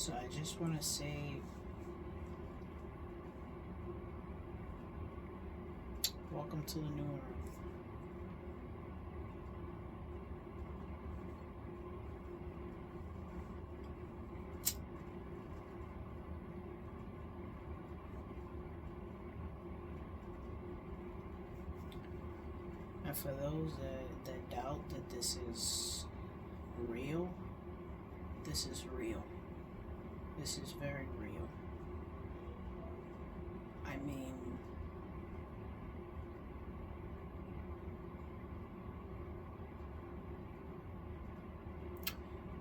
So I just want to say welcome to the new earth. And for those that doubt that this is real, this is real. This is very real. I mean,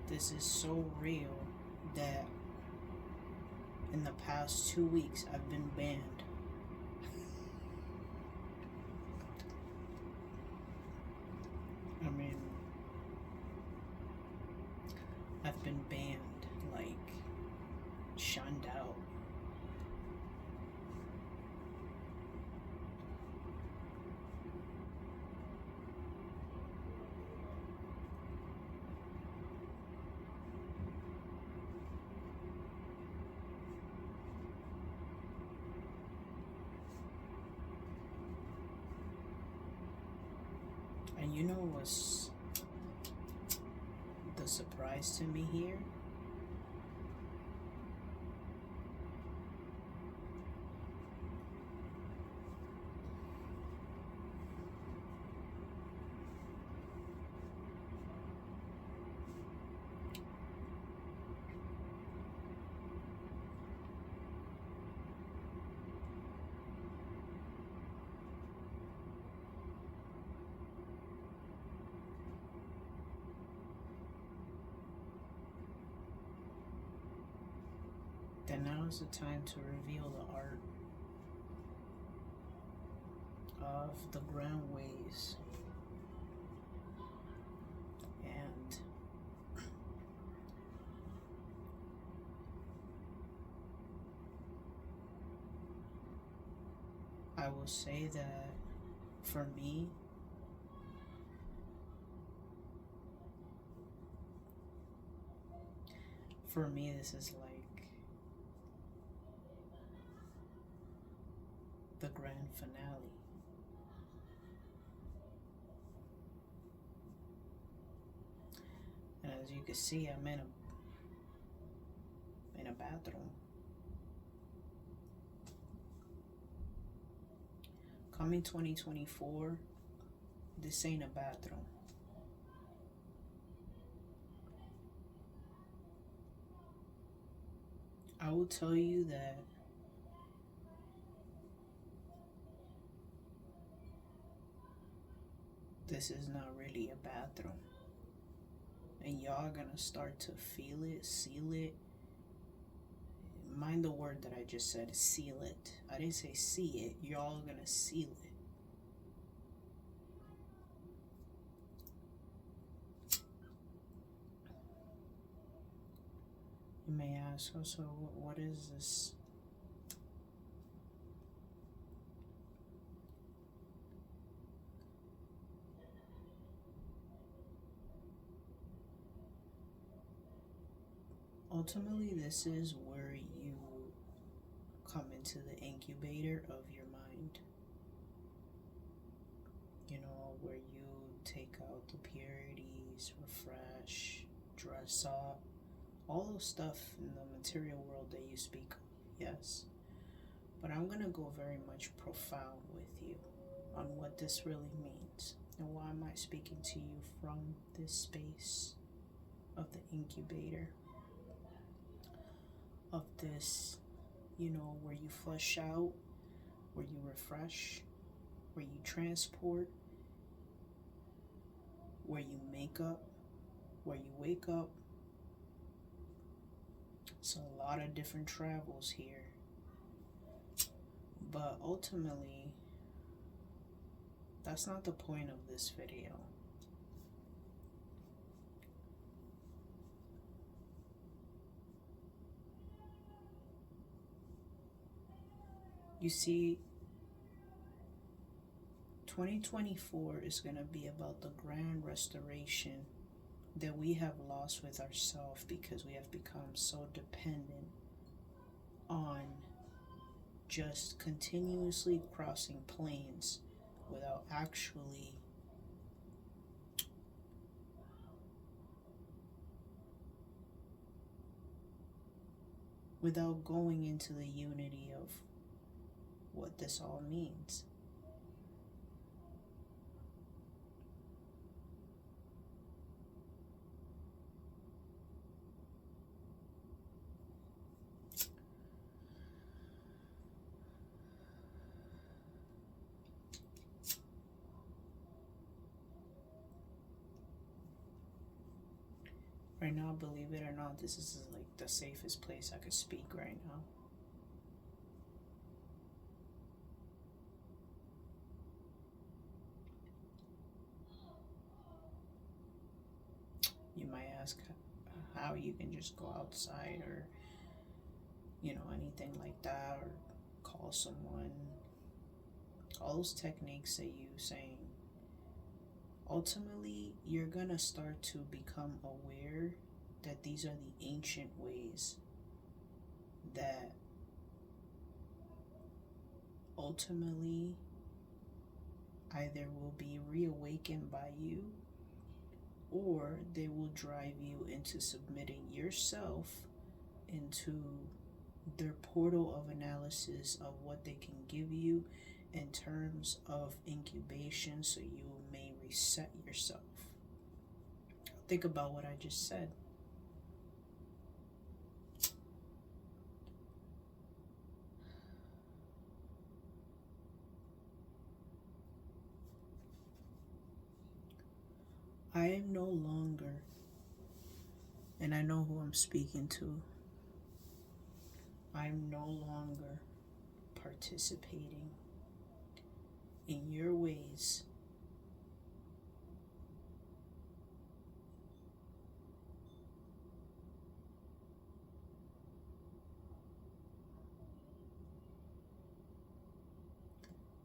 this is so real that in the past 2 weeks I've been banned. I mean, I've been banned, like, shunned out. And you know what's the surprise to me here? That now is the time to reveal the art of the ground ways. And I will say that for me, this is like the grand finale. And as you can see, I'm in a bathroom. Coming 2024, this ain't a bathroom. I will tell you that this is not really a bathroom. And y'all are gonna start to feel it, seal it. Mind the word that I just said, seal it. I didn't say see it. Y'all are gonna seal it. You may ask, oh, so what is this? Ultimately, this is where you come into the incubator of your mind. You know, where you take out the purities, refresh, dress up, all those stuff in the material world that you speak of, yes. But I'm going to go very much profound with you on what this really means and why am I speaking to you from this space of the incubator, of this, you know, where you flush out, where you refresh, where you transport, where you make up, where you wake up. It's a lot of different travels here. But ultimately, that's not the point of this video. You see, 2024 is going to be about the grand restoration that we have lost with ourselves because we have become so dependent on just continuously crossing planes without actually without going into the unity of what this all means. Right now, believe it or not, this is like the safest place I could speak right now. You might ask how you can just go outside or, anything like that, or call someone. All those techniques that you saying, ultimately, you're gonna start to become aware that these are the ancient ways that ultimately either will be reawakened by you, or they will drive you into submitting yourself into their portal of analysis of what they can give you in terms of incubation, so you may reset yourself. Think about what I just said. I am no longer, and I know who I'm speaking to, I'm no longer participating in your ways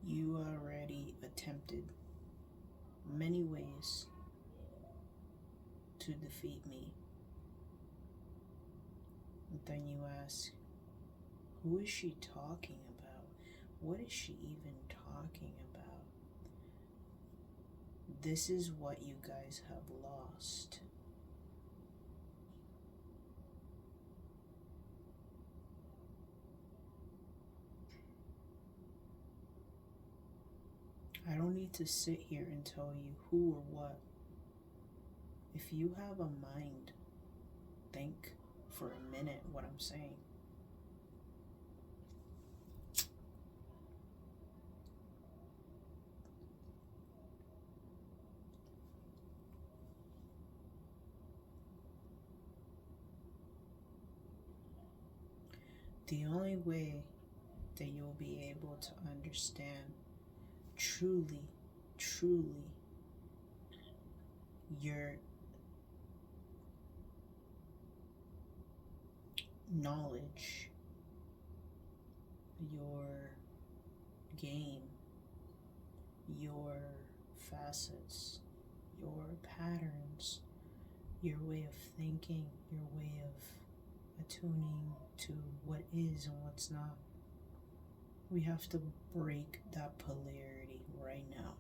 you already attempted many ways to defeat me. And then you ask, who is she talking about? What is she even talking about? This is what you guys have lost. I don't need to sit here and tell you who or what. If you have a mind, think for a minute what I'm saying. The only way that you'll be able to understand truly your knowledge, your game, your facets, your patterns, your way of thinking, your way of attuning to what is and what's not. We have to break that polarity right now.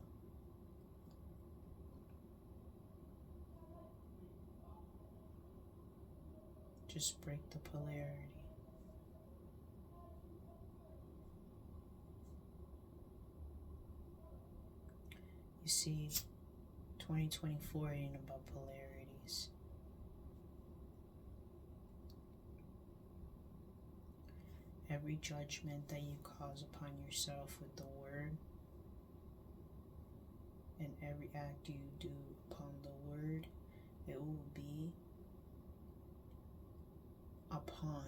Just break the polarity. You see, 2024 ain't about polarities. Every judgment that you cause upon yourself with the word, and every act you do upon the word, it will be upon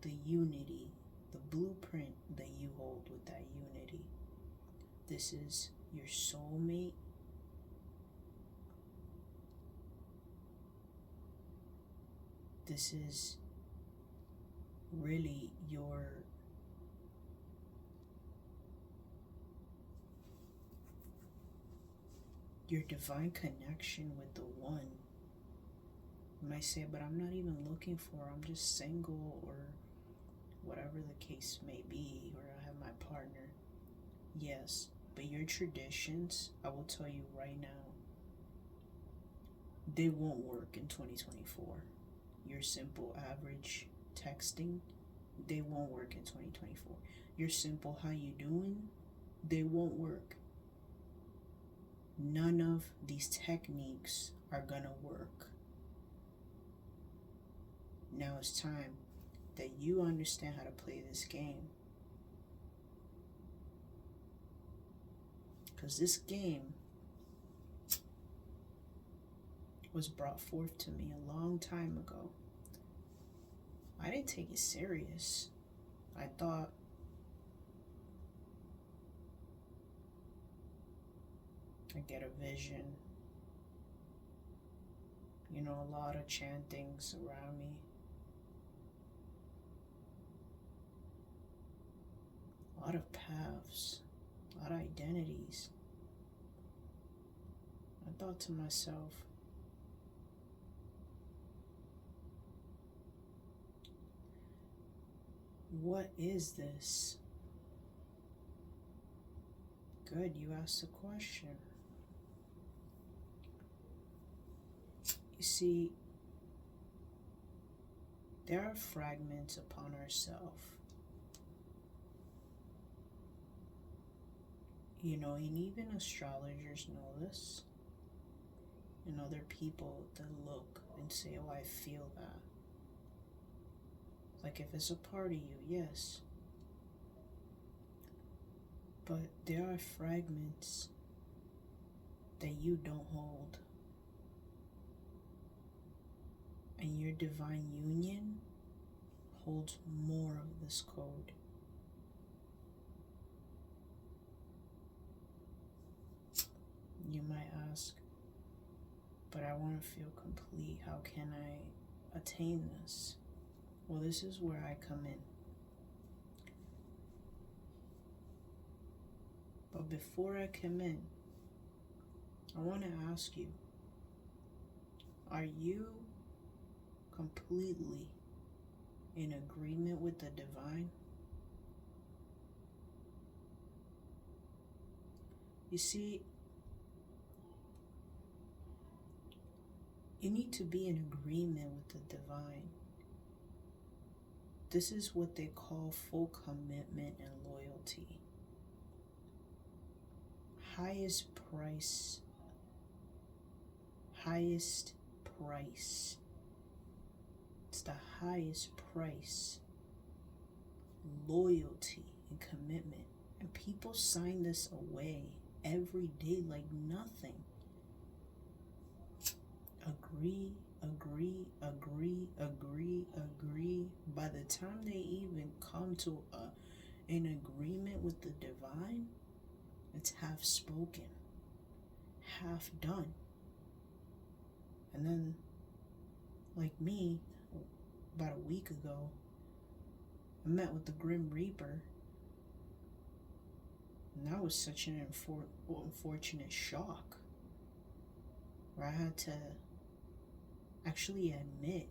the unity, the blueprint that you hold with that unity. This is your soulmate. This is really your divine connection with the one. You might say, but I'm not even looking for, I'm just single, or whatever the case may be, or I have my partner. Yes, but your traditions, I will tell you right now, they won't work in 2024. Your simple average texting, they won't work in 2024. Your simple how you doing, they won't work. None of these techniques are gonna work. Now it's time that you understand how to play this game. Because this game was brought forth to me a long time ago. I didn't take it serious. I thought I'd get a vision. You know, a lot of chantings around me. A lot of paths. A lot of identities. I thought to myself, what is this? Good, you asked the question. You see, there are fragments upon ourselves. You know, and even astrologers know this. And other people that look and say, oh, I feel that. Like if it's a part of you, yes. But there are fragments that you don't hold. And your divine union holds more of this code. You might ask, but I want to feel complete. How can I attain this? Well, this is where I come in. But before I come in, I want to ask you, are you completely in agreement with the divine? You see, you need to be in agreement with the divine. This is what they call full commitment and loyalty. Highest price. It's the highest price. Loyalty and commitment. And people sign this away every day like nothing. Agree. By the time they even come to an agreement with the divine, it's half spoken, half done. And then, like me, about a week ago, I met with the Grim Reaper. And that was such an unfortunate shock, where I had to actually admit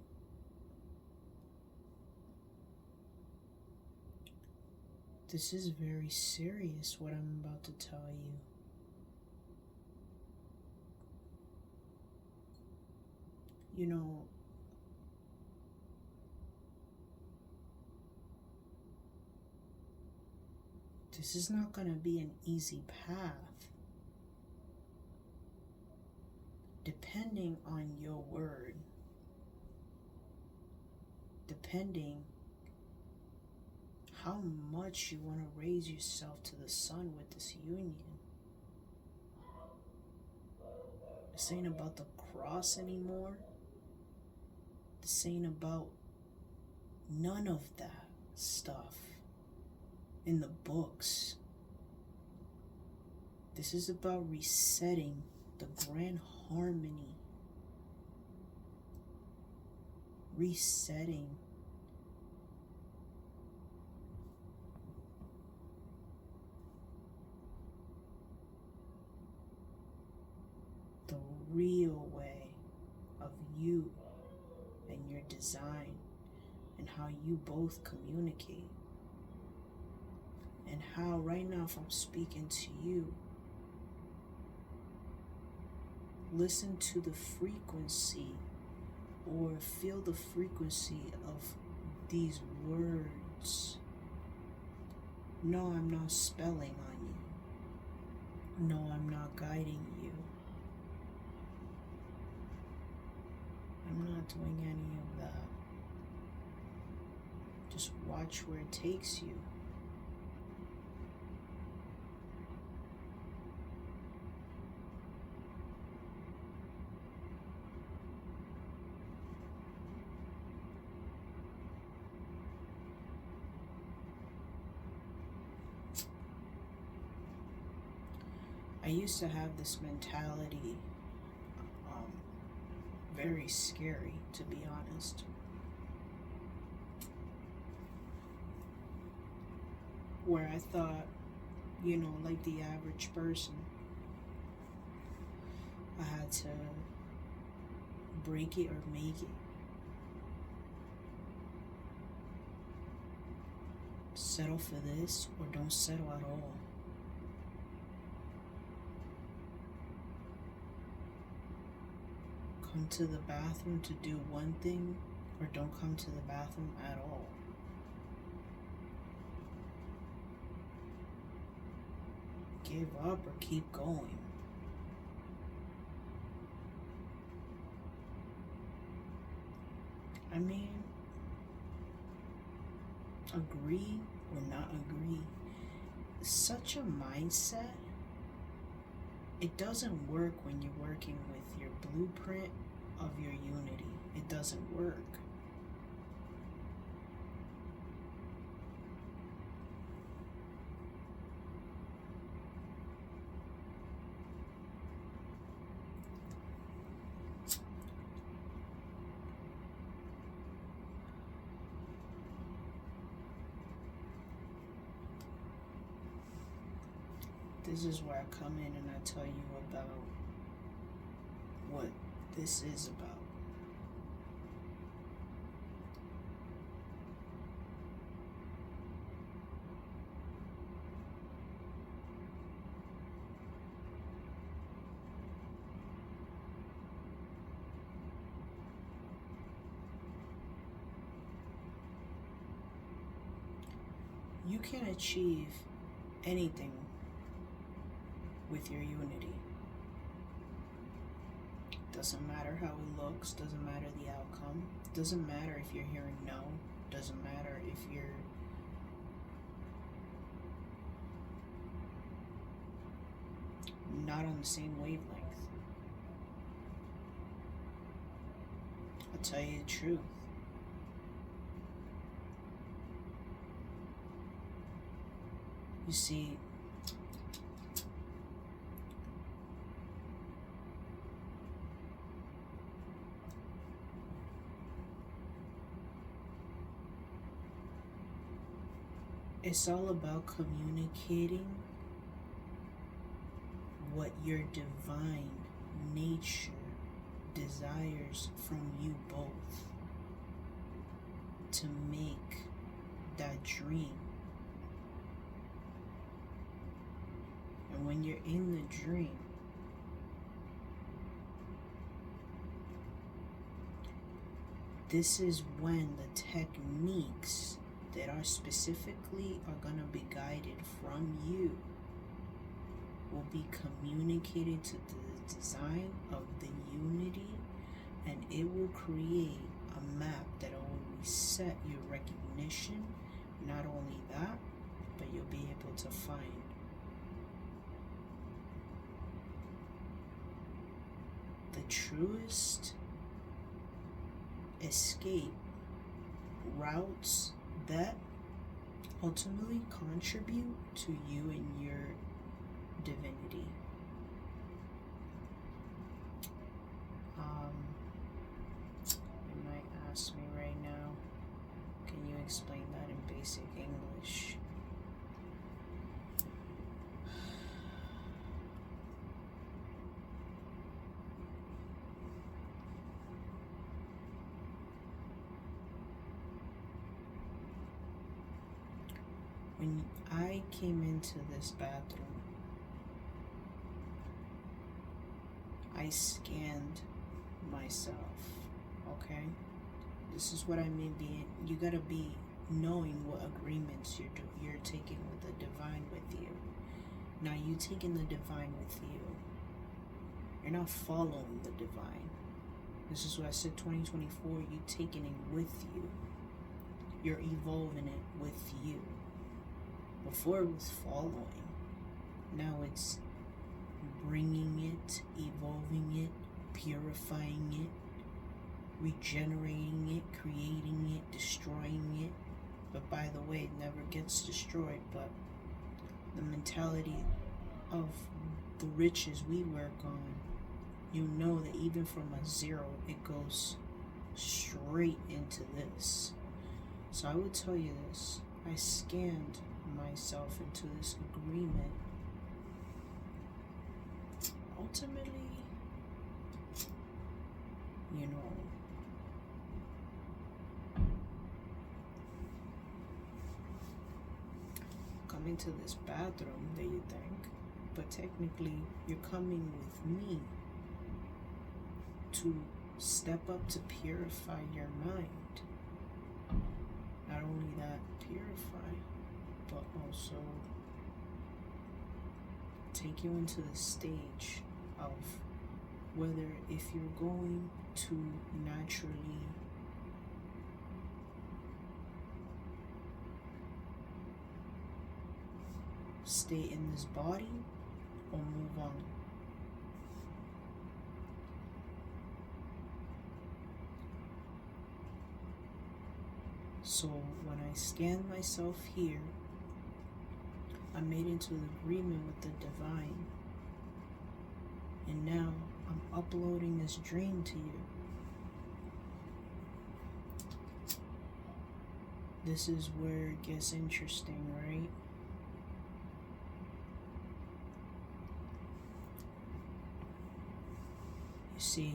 this is very serious what I'm about to tell you. You know, this is not going to be an easy path. Depending on your word, depending how much you want to raise yourself to the sun with this union. This ain't about the cross anymore. This ain't about none of that stuff in the books. This is about resetting the grand harmony. Resetting the real way of you design and how you both communicate. And how right now, if I'm speaking to you, listen to the frequency or feel the frequency of these words. No, I'm not spelling on you. No, I'm not guiding you. I'm not doing any of that. Just watch where it takes you. I used to have this mentality, very scary, to be honest. Where I thought, like the average person, I had to break it or make it. Settle for this or don't settle at all. Come to the bathroom to do one thing or don't come to the bathroom at all. Give up or keep going. I mean, agree or not agree. Such a mindset, it doesn't work when you're working with your blueprint of your unity. It doesn't work. This is where I come in and I tell you about what this is about. You can achieve anything with your unity. Doesn't matter how it looks, doesn't matter the outcome, doesn't matter if you're hearing no, doesn't matter if you're not on the same wavelength. I'll tell you the truth. You see, it's all about communicating what your divine nature desires from you both to make that dream. And when you're in the dream, this is when the techniques that are specifically are going to be guided from you will be communicated to the design of the unity, and it will create a map that will reset your recognition. Not only that, but you'll be able to find the truest escape routes that ultimately contribute to you and your divinity. You might ask me right now, can you explain that in basic English? when I came into this bathroom, I scanned myself, okay? This is what I mean being, you gotta be knowing what agreements you're taking with the divine with you. Now you taking the divine with you. You're not following the divine. This is what I said, 2024, you taking it with you. You're evolving it with you. Before it was following. Now it's bringing it, evolving it, purifying it, regenerating it, creating it, destroying it. But by the way, it never gets destroyed. But the mentality of the riches we work on, you know that even from a zero, it goes straight into this. So I would tell you this. I scanned myself into this agreement. Ultimately, you know, coming to this bathroom that you think, but technically you're coming with me to step up to purify your mind. Not only that, purify, but also take you into the stage of whether if you're going to naturally stay in this body or move on. So when I scanned myself here, I made into an agreement with the divine. And now I'm uploading this dream to you. This is where it gets interesting, right? You see,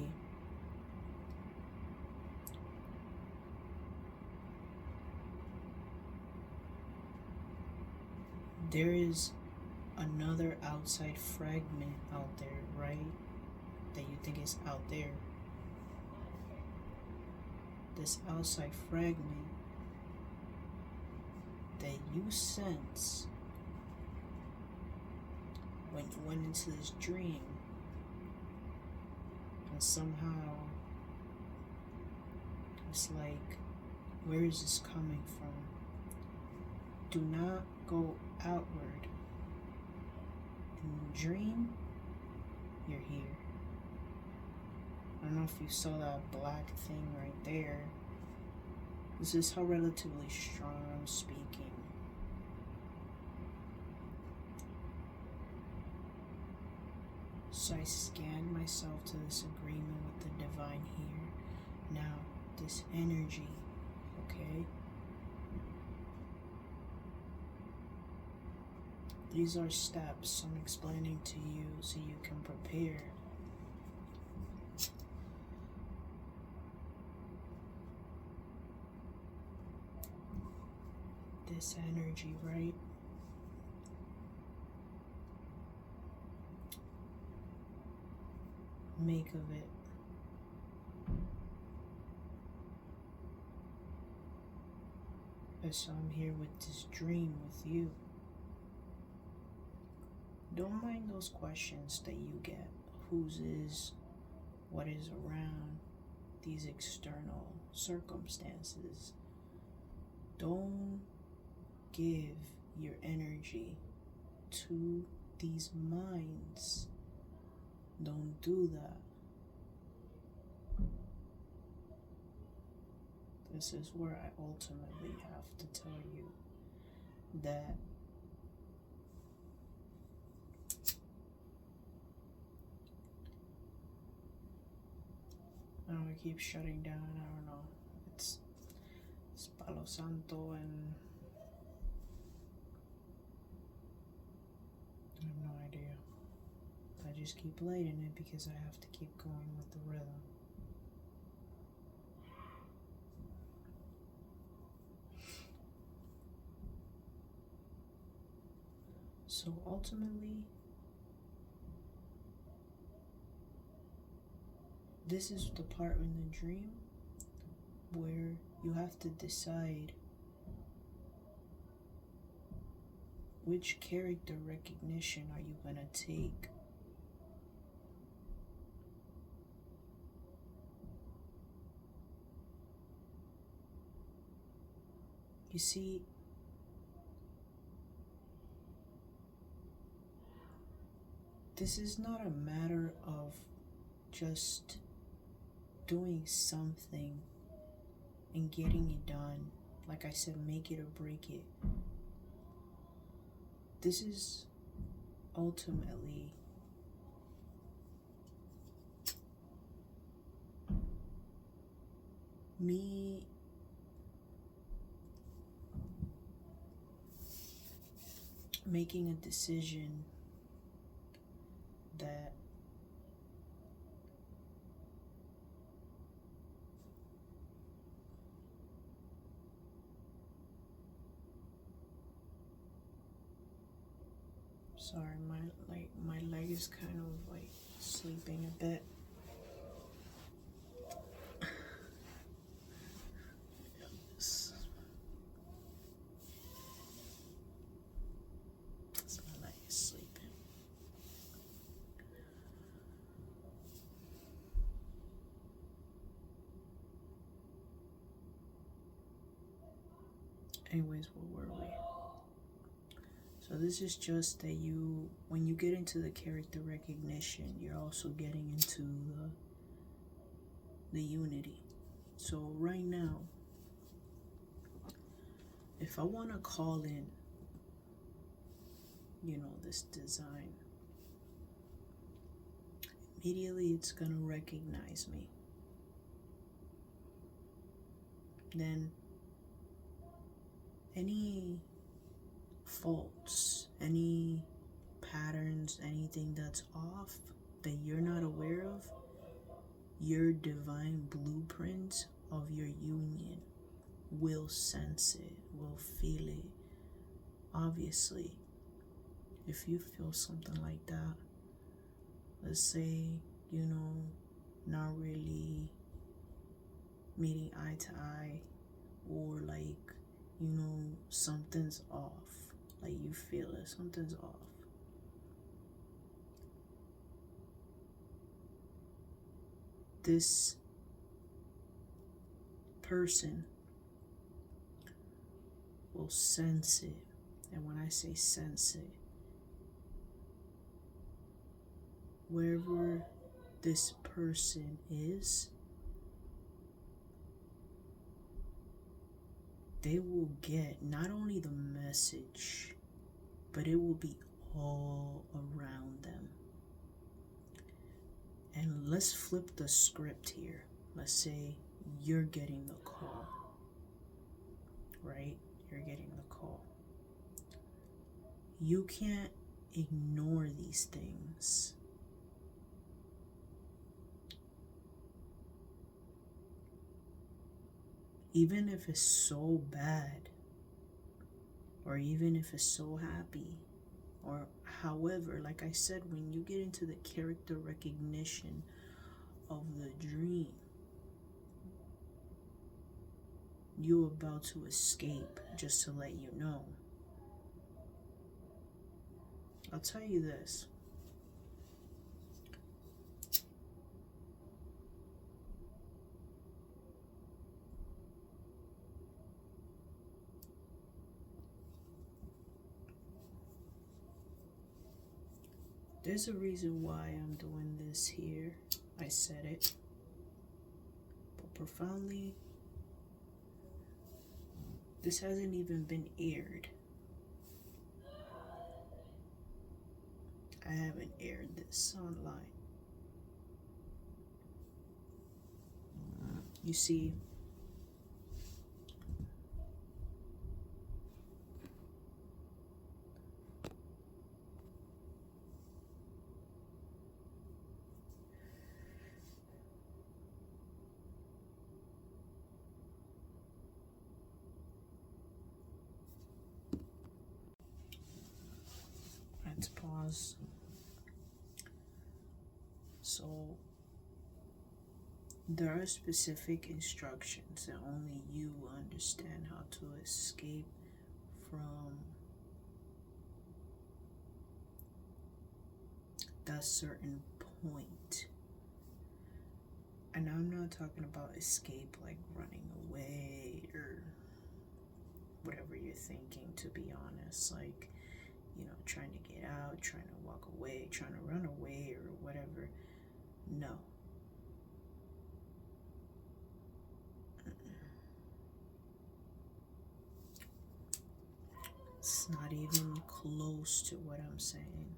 there is another outside fragment out there, right? That you think is out there. This outside fragment that you sense when you went into this dream, and somehow it's like, where is this coming from? Do not go outward. In the dream, you're here. I don't know if you saw that black thing right there. This is how relatively strong I'm speaking. So I scanned myself to this agreement with the divine here. Now, this energy, okay? These are steps I'm explaining to you so you can prepare. This energy, right? Make of it. So I'm here with this dream with you. Don't mind those questions that you get. Whose is, what is around, these external circumstances. Don't give your energy to these minds. Don't do that. This is where I ultimately have to tell you that I don't know, I keep shutting down. I don't know. It's Palo Santo and I have no idea. I just keep lighting it because I have to keep going with the rhythm. So ultimately, this is the part in the dream where you have to decide which character recognition are you going to take. You see, this is not a matter of just doing something and getting it done. Like I said, make it or break it. This is ultimately me making a decision that sorry, my leg is kind of like sleeping a bit. My leg is sleeping. Anyways, what were we? So this is just that when you get into the character recognition, you're also getting into the unity. So right now, if I want to call in, this design, immediately it's going to recognize me. Then any faults, any patterns, anything that's off that you're not aware of, your divine blueprint of your union will sense it, will feel it. Obviously, if you feel something like that, let's say, not really meeting eye to eye, or like, something's off, like you feel it, something's off. This person will sense it. And when I say sense it, wherever this person is, they will get not only the message, but it will be all around them. And let's flip the script here. Let's say you're getting the call, right? You're getting the call. You can't ignore these things. Even if it's so bad, or even if it's so happy, or however, like I said, when you get into the character recognition of the dream, you're about to escape, just to let you know. I'll tell you this. There's a reason why I'm doing this here. I said it. But profoundly, this hasn't even been aired. I haven't aired this online. You see, pause. So there are specific instructions that only you understand how to escape from that certain point. And I'm not talking about escape like running away or whatever you're thinking, to be honest. Like, you know, trying to get out, trying to walk away, trying to run away or whatever. No. It's not even close to what I'm saying.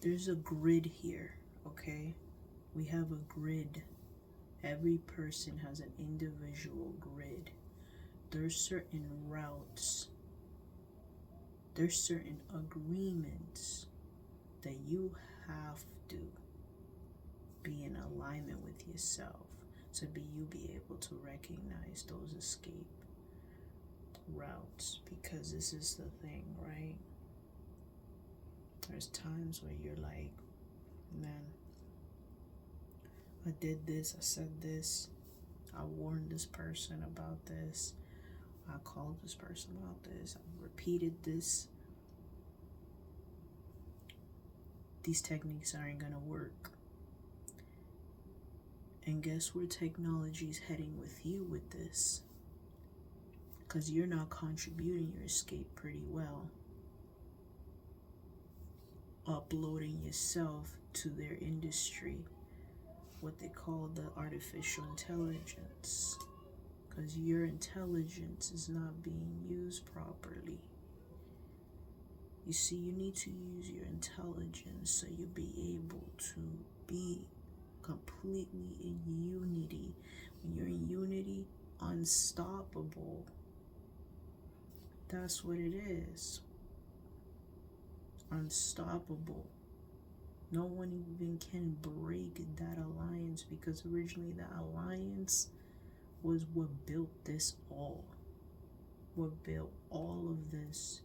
There's a grid here, okay? We have a grid. Every person has an individual grid. There's certain routes. There's certain agreements that you have to be in alignment with yourself to you be able to recognize those escape routes. Because this is the thing, right? There's times where you're like, man, I did this, I said this, I warned this person about this, I called this person about this, I repeated this. These techniques aren't gonna work. And guess where technology's heading with you with this? Because you're not contributing your escape pretty well. Uploading yourself to their industry, what they call the artificial intelligence. Because your intelligence is not being used properly. You see, you need to use your intelligence so you'll be able to be completely in unity. When you're in unity, unstoppable. That's what it is. Unstoppable. No one even can break that alliance, because originally that alliance was what built this all. What built all of this.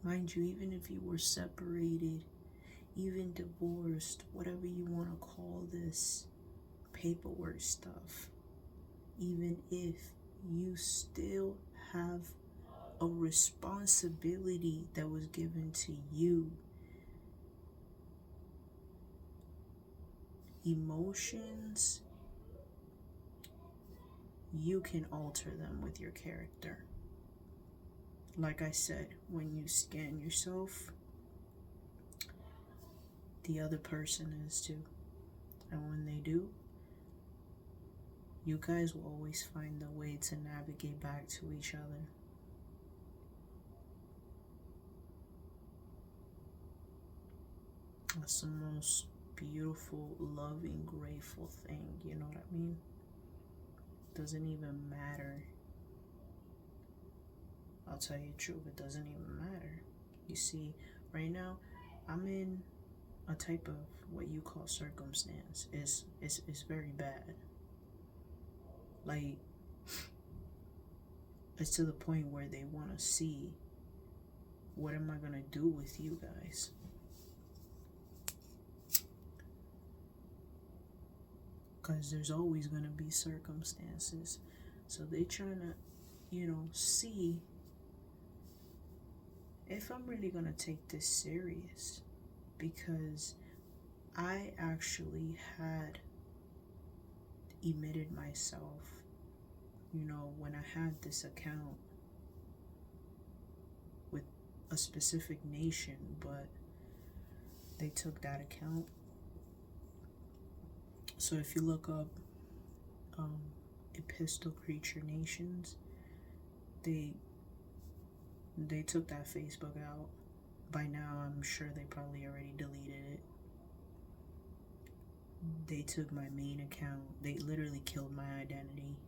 Mind you, even if you were separated, even divorced, whatever you want to call this paperwork stuff, even if you still have a responsibility that was given to you. Emotions, you can alter them with your character. Like I said, when you scan yourself, the other person is too. And when they do, you guys will always find a way to navigate back to each other. That's the most beautiful, loving, grateful thing, you know what I mean? Doesn't even matter. I'll tell you the truth, it doesn't even matter. You see, right now, I'm in a type of what you call circumstance. It's very bad. Like, it's to the point where they want to see, what am I going to do with you guys? Because there's always going to be circumstances. So they're trying to, see if I'm really going to take this serious. Because I actually had emitted myself, when I had this account with a specific nation, but they took that account. So if you look up Epistle Creature Nations, they took that Facebook out. By now, I'm sure they probably already deleted it. They took my main account. They literally killed my identity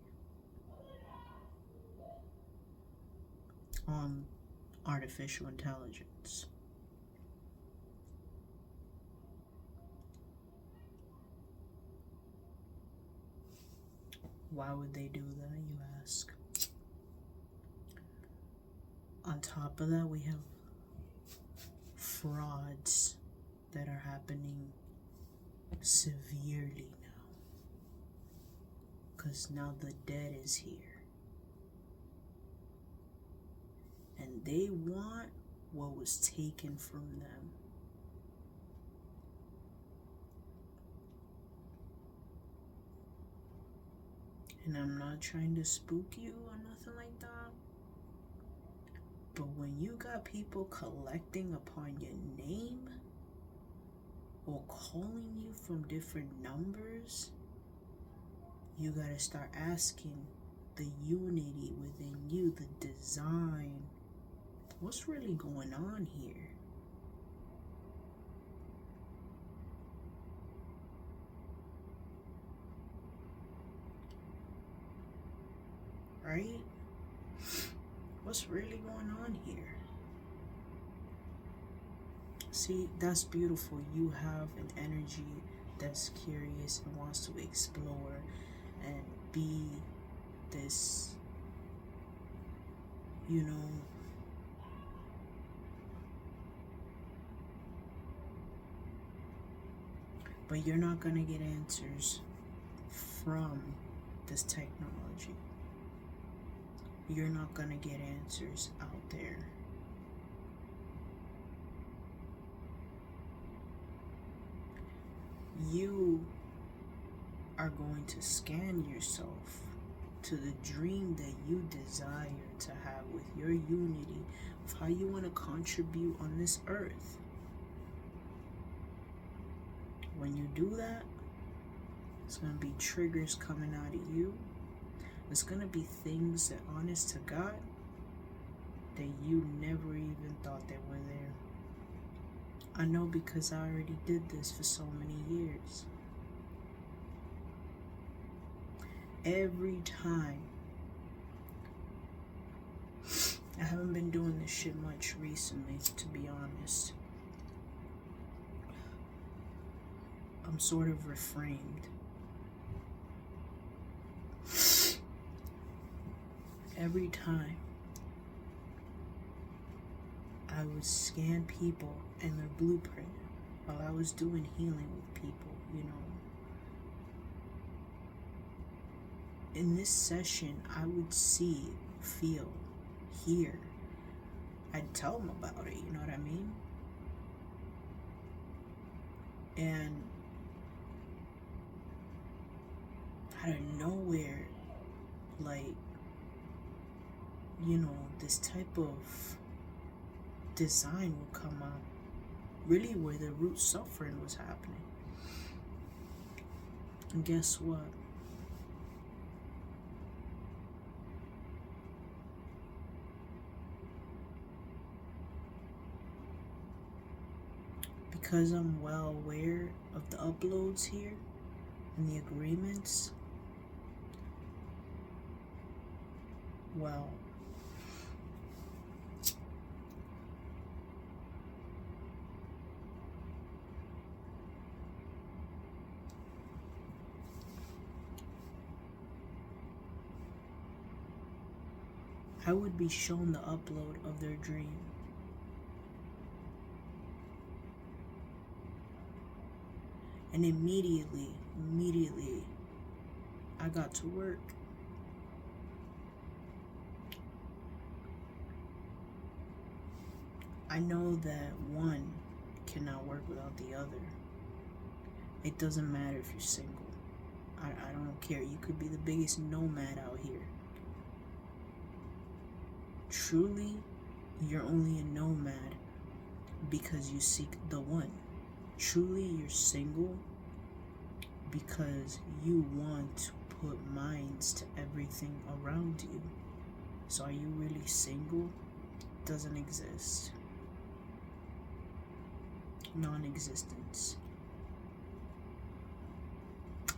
on artificial intelligence. Why would they do that, you ask? On top of that, we have frauds that are happening severely now. Because now the dead is here. And they want what was taken from them. And I'm not trying to spook you or nothing like that. But when you got people collecting upon your name or calling you from different numbers, you gotta start asking the unity within you, the design. What's really going on here? Right? What's really going on here? See, that's beautiful. You have an energy that's curious and wants to explore and be this, you know, but you're not gonna get answers from this technology. You're not gonna get answers out there. You are going to scan yourself to the dream that you desire to have with your unity of how you want to contribute on this earth. When you do that, it's going to be triggers coming out of you. It's going to be things that, honest to God, that you never even thought they were there. I know because I already did this for so many years. Every time, I haven't been doing this shit much recently, to be honest. I'm sort of reframed. Every time I would scan people and their blueprint while I was doing healing with people, you know. In this session, I would see, feel, hear. I'd tell them about it, you know what I mean? And out of nowhere, like, you know, this type of design would come out, really where the root suffering was happening. And guess what? Because I'm well aware of the uploads here and the agreements, well, I would be shown the upload of their dream. And immediately, I got to work. I know that one cannot work without the other. It doesn't matter if you're single. I don't care. You could be the biggest nomad out here. Truly, you're only a nomad because you seek the one. Truly, you're single because you want to put minds to everything around you. So are you really single? Doesn't exist. Non-existence.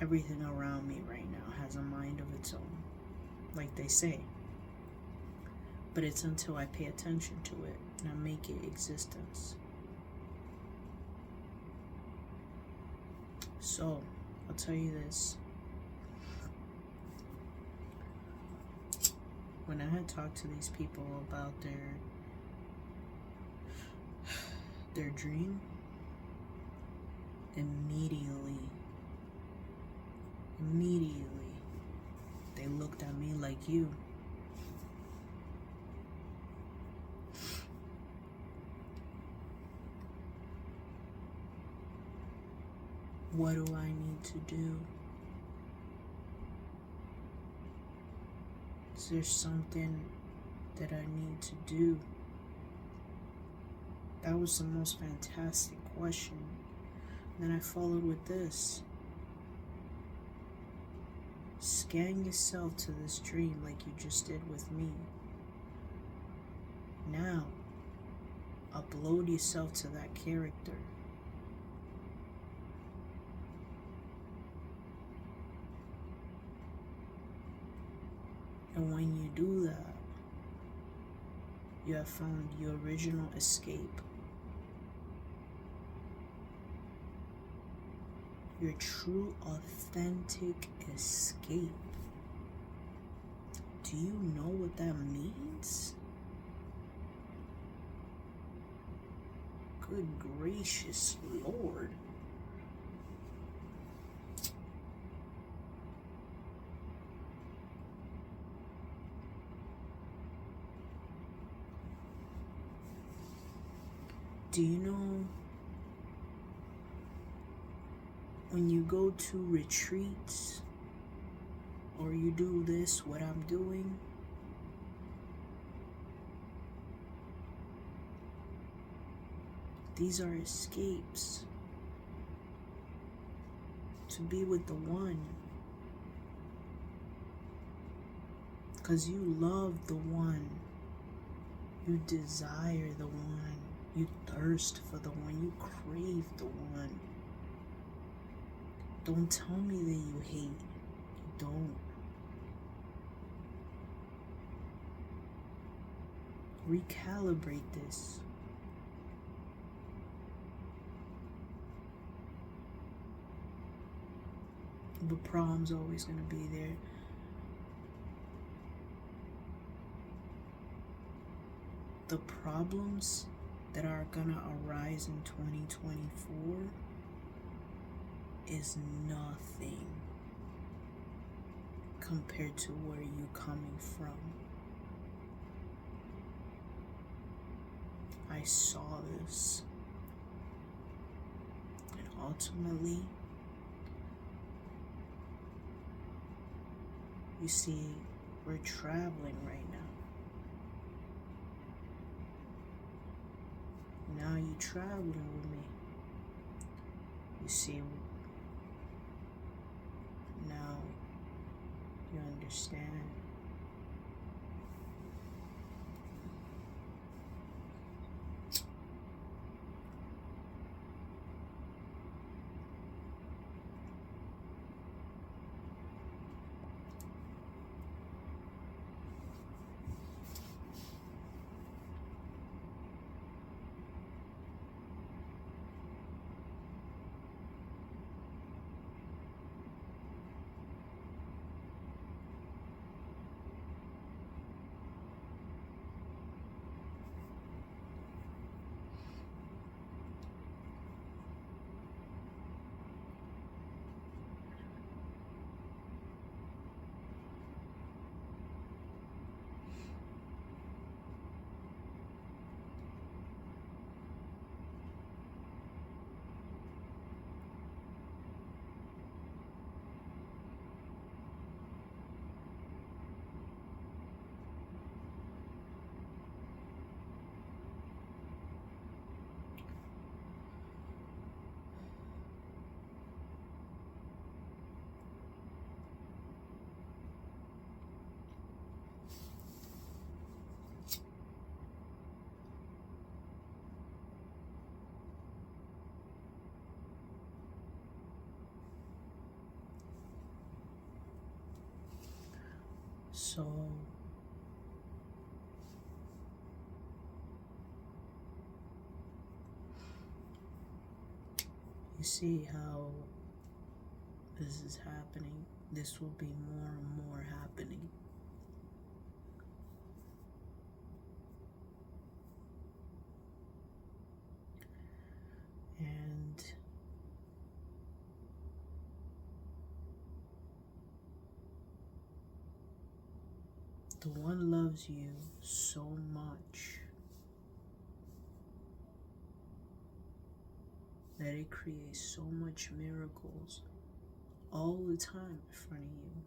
Everything around me right now has a mind of its own, like they say. But it's until I pay attention to it and I make it existence. So, I'll tell you this. When I had talked to these people about their their dream, immediately, they looked at me like you. What do I need to do? Is there something that I need to do? That was the most fantastic question. And then I followed with this. Scan yourself to this dream like you just did with me. Now, upload yourself to that character. And when you do that, you have found your original escape. Your true, authentic escape. Do you know what that means? Good gracious Lord. Do you know when you go to retreats or you do this, what I'm doing, these are escapes to be with the one, because you love the one, you desire the one, you thirst for the one, you crave the one. Don't tell me that you hate. You don't. Recalibrate this. The problem's always going to be there. The problems that are going to arise in 2024 is nothing compared to where you're coming from. I saw this, and ultimately, you see, we're traveling right now. Now you're traveling with me. You see, now you understand. So you see how this is happening. This will be more and more happening. The one loves you so much that it creates so much miracles all the time in front of you.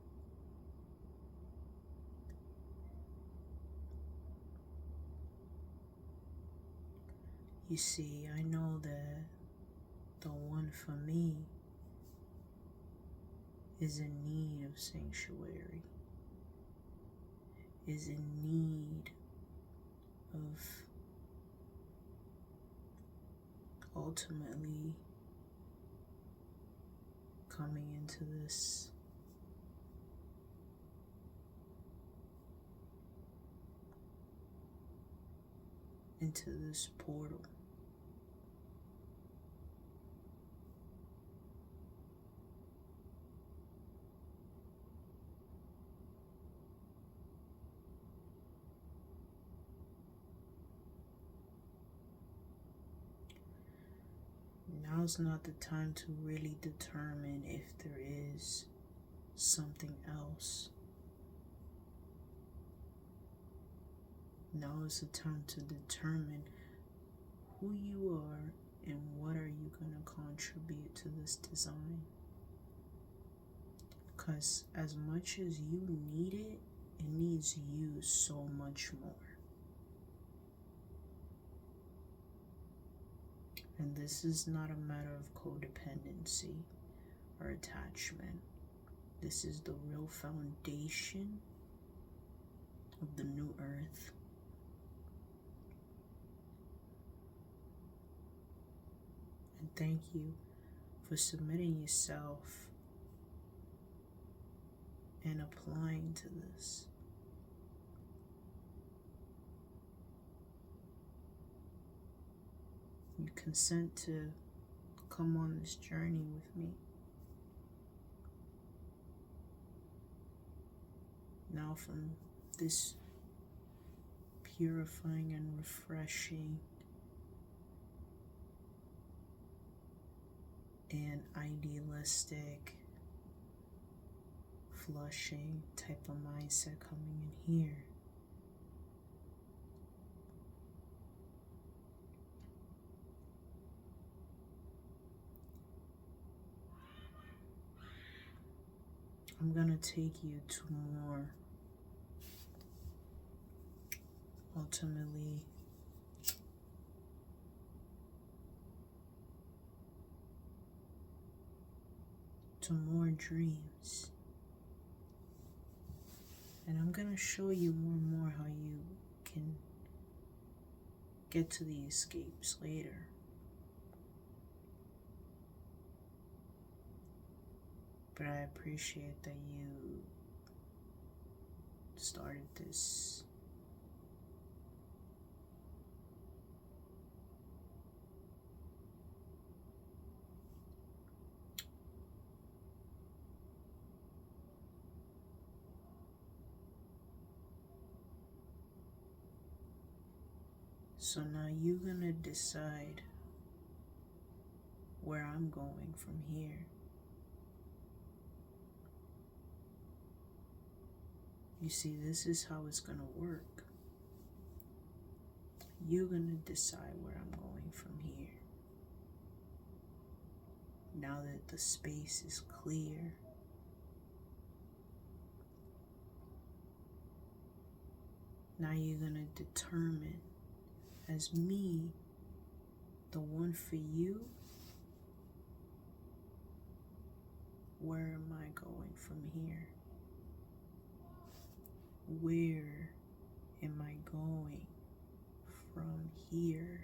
You see, I know that the one for me is in need of sanctuary, is in need of ultimately coming into this portal. Now's not the time to really determine if there is something else. Now is the time to determine who you are and what are you going to contribute to this design. Because as much as you need it, it needs you so much more. And this is not a matter of codependency or attachment. This is the real foundation of the new earth. And thank you for submitting yourself and applying to this. You consent to come on this journey with me. Now from this purifying and refreshing and idealistic flushing type of mindset coming in here, I'm gonna take you to more ultimately to more dreams. And I'm gonna show you more and more how you can get to the escapes later. But I appreciate that you started this. So now you're gonna decide where I'm going from here. You see, this is how it's gonna work. You're gonna decide where I'm going from here. Now that the space is clear, now you're gonna determine, as me, the one for you, where am I going from here? Where am I going from here?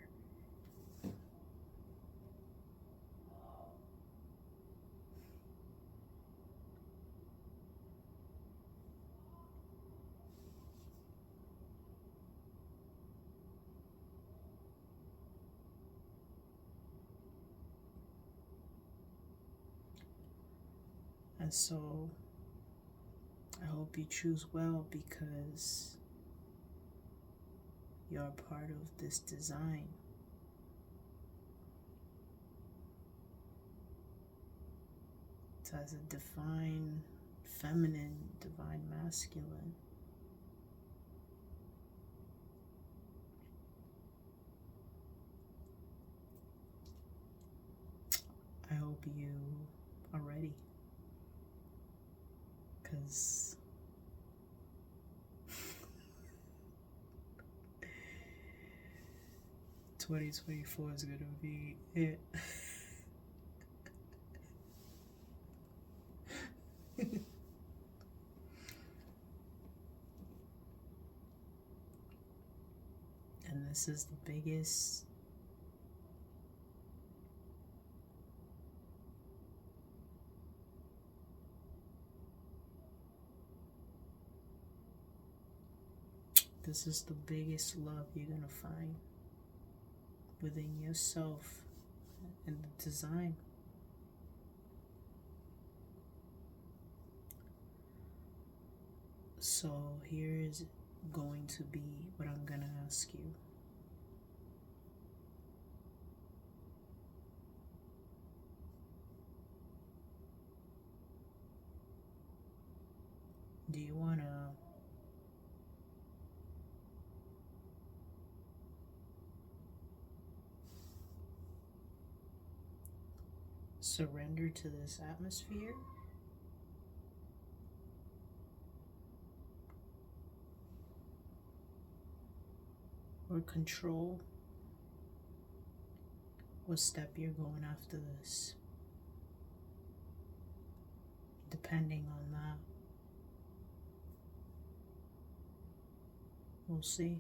And so I hope you choose well, because you're part of this design. It has a divine feminine, divine masculine. you are ready. Because 2024 is going to be it. And this is the biggest love you're going to find within yourself and the design. So here is going to be what I'm going to ask you. Do you want to surrender to this atmosphere? Or control what step you're going after this? Depending on that, we'll see.